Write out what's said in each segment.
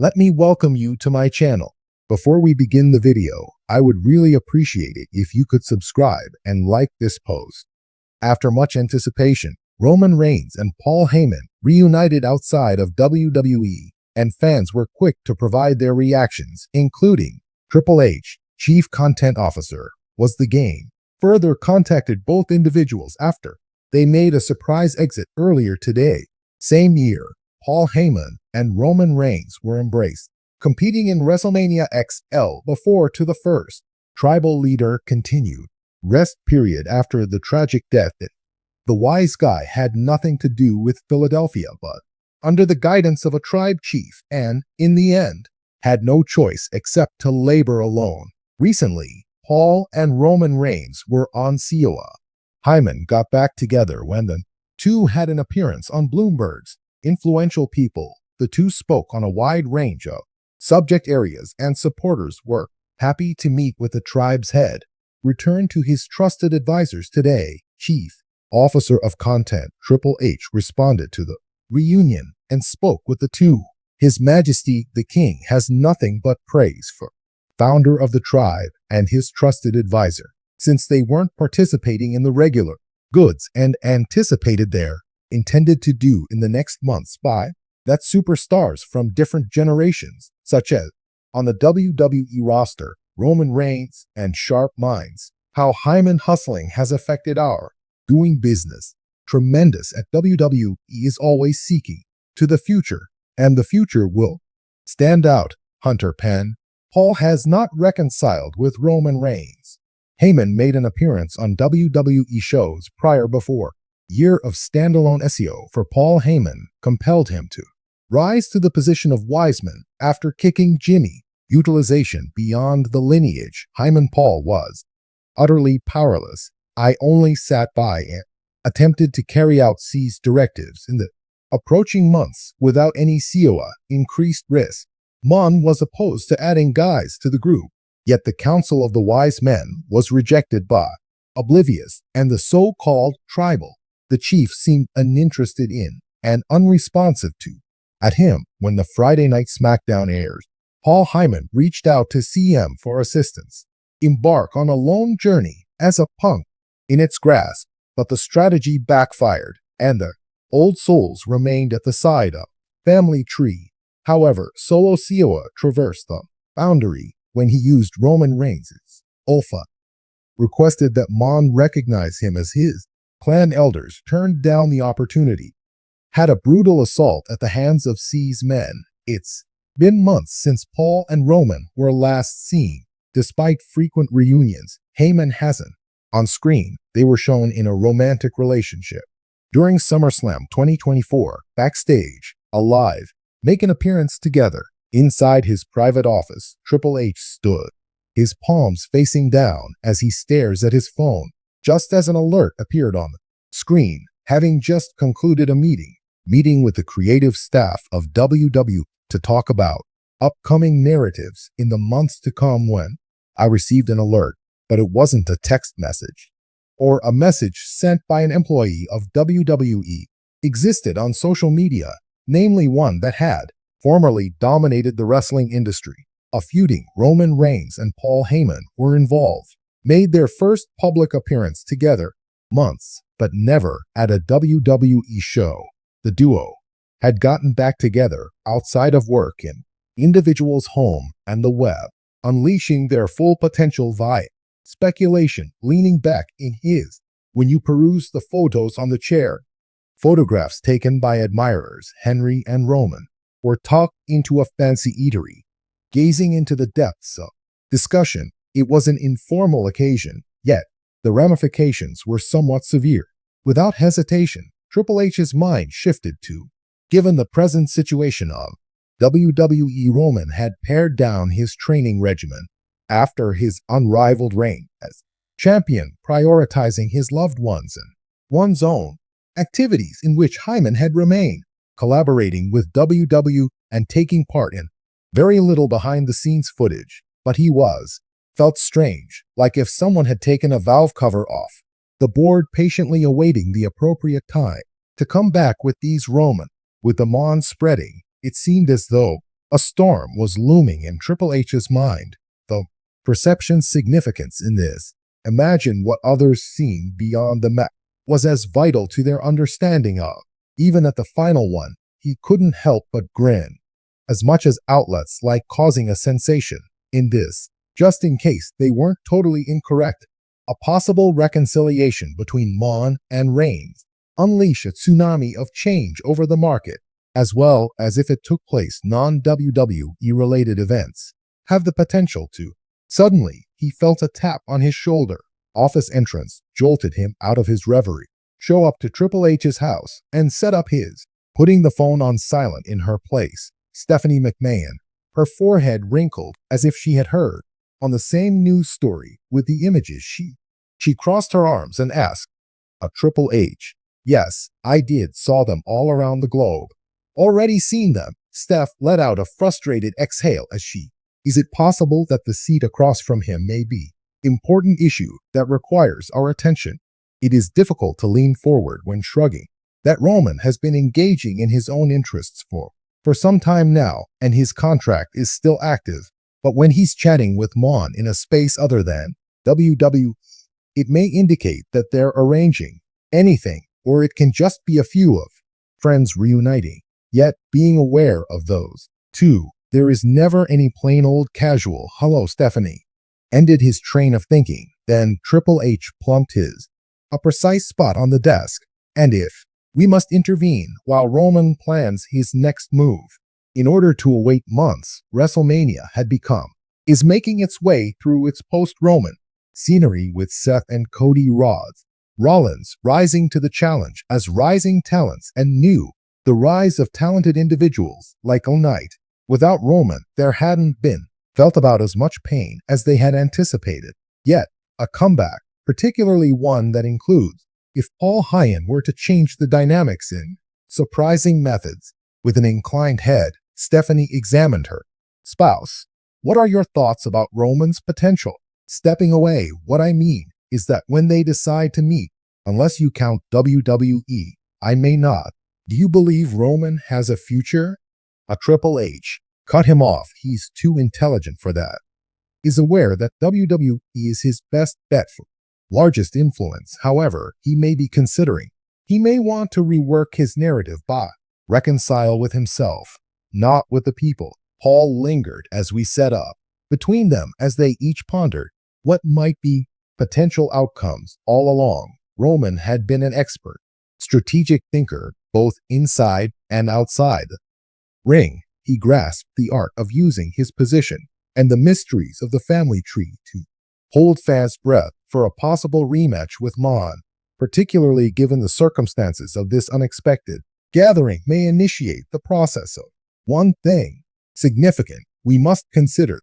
Let me welcome you to my channel. Before we begin the video, I would really appreciate it if you could subscribe and like this post. After much anticipation, Roman Reigns and Paul Heyman reunited outside of WWE, and fans were quick to provide their reactions, including Triple H, Chief Content Officer, was the game, further contacted both individuals after they made a surprise exit earlier today. Same year, Paul Heyman and Roman Reigns were embraced, competing in WrestleMania XL before to the first tribal leader continued rest period after the tragic death. The wise guy had nothing to do with Philadelphia but under the guidance of a tribe chief and, in the end, had no choice except to labor alone. Recently, Paul and Roman Reigns were on Iowa. Heyman got back together when the two had an appearance on Bloomberg's Influential People. The two spoke on a wide range of subject areas, and supporters were happy to meet with the tribe's head. Returned to his trusted advisors today, Chief Officer of Content Triple H responded to the reunion and spoke with the two. His Majesty the King has nothing but praise for founder of the tribe and his trusted advisor, since they weren't participating in the regular goods and anticipated their intended to do in the next months by that superstars from different generations, such as on the WWE roster, Roman Reigns and Sharp Minds, how Heyman hustling has affected our doing business. Tremendous at WWE is always seeking to the future, and the future will stand out. Hunter Penn. Paul has not reconciled with Roman Reigns. Heyman made an appearance on WWE shows prior before year of standalone SEO for Paul Heyman compelled him to rise to the position of Wiseman after kicking Jimmy. Utilization beyond the lineage. Heyman Paul was utterly powerless. I only sat by and attempted to carry out C's directives in the approaching months without any COA increased risk. Mon was opposed to adding guys to the group, yet the Council of the Wise Men was rejected by oblivious and the so-called tribal. The chief seemed uninterested in and unresponsive to at him when the Friday night SmackDown airs. Paul Heyman reached out to CM for assistance, embark on a lone journey as a punk in its grasp, but the strategy backfired and the old souls remained at the side of family tree. However, Solo Sikoa traversed the boundary when he used Roman Reigns' Alpha, requested that Mon recognize him as his clan elders, turned down the opportunity, had a brutal assault at the hands of C's men. It's been months since Paul and Roman were last seen. Despite frequent reunions, Heyman hasn't. On screen, they were shown in a romantic relationship. During SummerSlam 2024, backstage, alive, make an appearance together. Inside his private office, Triple H stood, his palms facing down as he stares at his phone, just as an alert appeared on the screen, having just concluded a meeting with the creative staff of WWE to talk about upcoming narratives in the months to come. When I received an alert, but it wasn't a text message or a message sent by an employee of WWE, existed on social media, namely one that had formerly dominated the wrestling industry. A feuding Roman Reigns and Paul Heyman were involved, made their first public appearance together months, but never at a WWE show. The duo had gotten back together outside of work in individuals' home and the web, unleashing their full potential via speculation. Leaning back in his when you peruse the photos on the chair, photographs taken by admirers Henry and Roman were tucked into a fancy eatery, gazing into the depths of discussion. It was an informal occasion, yet the ramifications were somewhat severe. Without hesitation, Triple H's mind shifted to, given the present situation of WWE, Roman had pared down his training regimen after his unrivaled reign as champion, prioritizing his loved ones and one's own activities, in which Heyman had remained, collaborating with WWE and taking part in very little behind-the-scenes footage. But he felt strange, like if someone had taken a valve cover off the board, patiently awaiting the appropriate time to come back with these Roman. With the Mon spreading, it seemed as though A storm was looming in Triple H's mind. The perception significance in this, imagine what others seen beyond the map, was as vital to their understanding of. Even at the final one, he couldn't help but grin. As much as outlets like causing a sensation in this, just in case they weren't totally incorrect, a possible reconciliation between Mon and Reigns unleash a tsunami of change over the market, as well as if it took place non-WWE related events, have the potential to. Suddenly, he felt a tap on his shoulder. Office entrance jolted him out of his reverie. Show up to Triple H's house and set up his, putting the phone on silent in her place. Stephanie McMahon, her forehead wrinkled as if she had heard on the same news story with the images. She crossed her arms and asked, "A Triple H?" "Yes, I did, saw them all around the globe." "Already seen them?" Steph let out a frustrated exhale as she, "Is it possible that the seat across from him may be important issue that requires our attention?" It is difficult to lean forward when shrugging. That Roman has been engaging in his own interests for some time now, and his contract is still active. But when he's chatting with Mon in a space other than WWE, it may indicate that they're arranging anything, or it can just be a few of friends reuniting. Yet, being aware of those two, there is never any plain old casual "Hello, Stephanie," ended his train of thinking. Then Triple H plumped his a precise spot on the desk. "And if we must intervene while Roman plans his next move in order to await months WrestleMania had become, is making its way through its post-Roman scenery with Seth and Cody Rhodes, Rollins rising to the challenge as rising talents and new, the rise of talented individuals like All Night. Without Roman, there hadn't been felt about as much pain as they had anticipated. Yet, a comeback, particularly one that includes, if Paul Heyman were to change the dynamics in surprising methods. With an inclined head, Stephanie examined her spouse. "What are your thoughts about Roman's potential?" "Stepping away, what I mean is that when they decide to meet, unless you count WWE, I may not. Do you believe Roman has a future?" A Triple H cut him off. He's too intelligent for that. Is aware that WWE is his best bet for largest influence. However, he may be considering. He may want to rework his narrative by reconcile with himself, not with the people. Paul lingered as we set up between them as they each pondered what might be potential outcomes. All along, Roman had been an expert, strategic thinker, both inside and outside the ring. He grasped the art of using his position and the mysteries of the family tree to hold fast breath for a possible rematch with Mon, particularly given the circumstances of this unexpected gathering may initiate the process of one thing significant we must consider.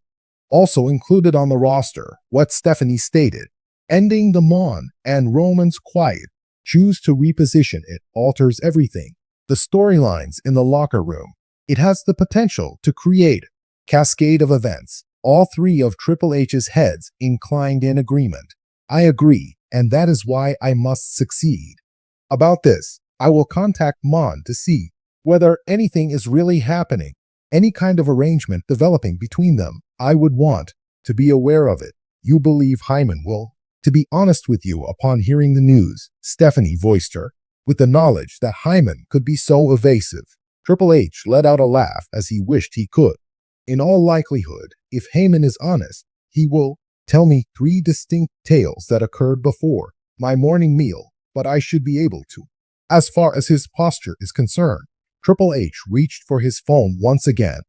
Also included on the roster, what Stephanie stated, ending the Mon and Roman's quiet, choose to reposition it alters everything. The storylines in the locker room, it has the potential to create a cascade of events. All three of Triple H's heads inclined in agreement. "I agree, and that is why I must succeed. About this, I will contact Mon to see whether anything is really happening. Any kind of arrangement developing between them, I would want to be aware of it. You believe Heyman will?" "To be honest with you, upon hearing the news," Stephanie voiced her, with the knowledge that Heyman could be so evasive. Triple H let out a laugh as he wished he could. "In all likelihood, if Heyman is honest, he will tell me 3 distinct tales that occurred before my morning meal, but I should be able to." As far as his posture is concerned, Triple H reached for his phone once again.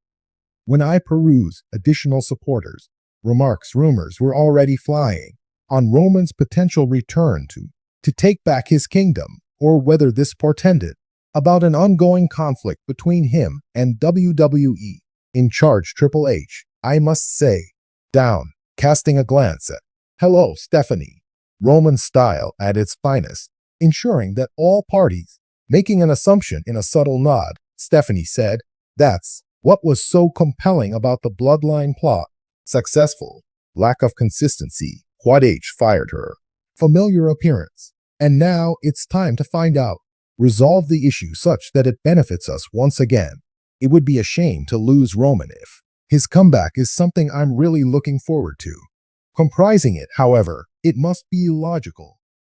"When I peruse additional supporters, remarks rumors were already flying on Roman's potential return to take back his kingdom, or whether this portended about an ongoing conflict between him and WWE in charge Triple H. I must say, down, casting a glance at "Hello, Stephanie," Roman style at its finest, ensuring that all parties, making an assumption in a subtle nod, Stephanie said, "That's what was so compelling about the bloodline plot. Successful. Lack of consistency." Quad H fired her familiar appearance. "And now it's time to find out. Resolve the issue such that it benefits us once again." It would be a shame to lose Roman if his comeback is something I'm really looking forward to. Comprising it, however, it must be logical.